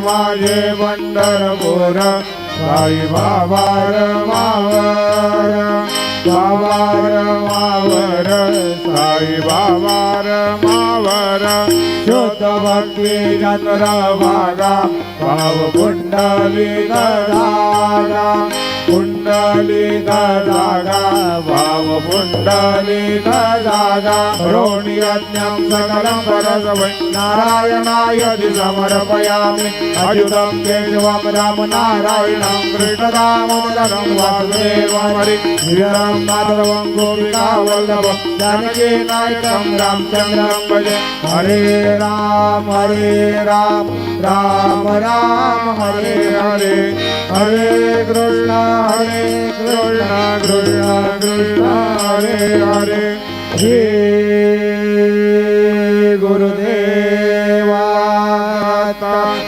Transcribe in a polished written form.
माझे पंढरपूर साई बाबा रमावर बाबा रमावर साई बाबा रमावर शुद्ध भक्ती चंद्रभागा भाव कुंडली धागा कुंडली धागा भाव कुंडली धागा रोणी यज्ञं सकलं परस्मै नारायणाय समर्पयामि अच्युतं केशवं राम नारायणं कृष्णदामोदरं वासुदेवं हरि श्रीराम माधवं गोपिका वल्लभं जानकी नायकं रामचन्द्रं भजे हरे राम राम राम हरे हरे हरे कृष्ण कृष्ण कृष्ण हरे हरे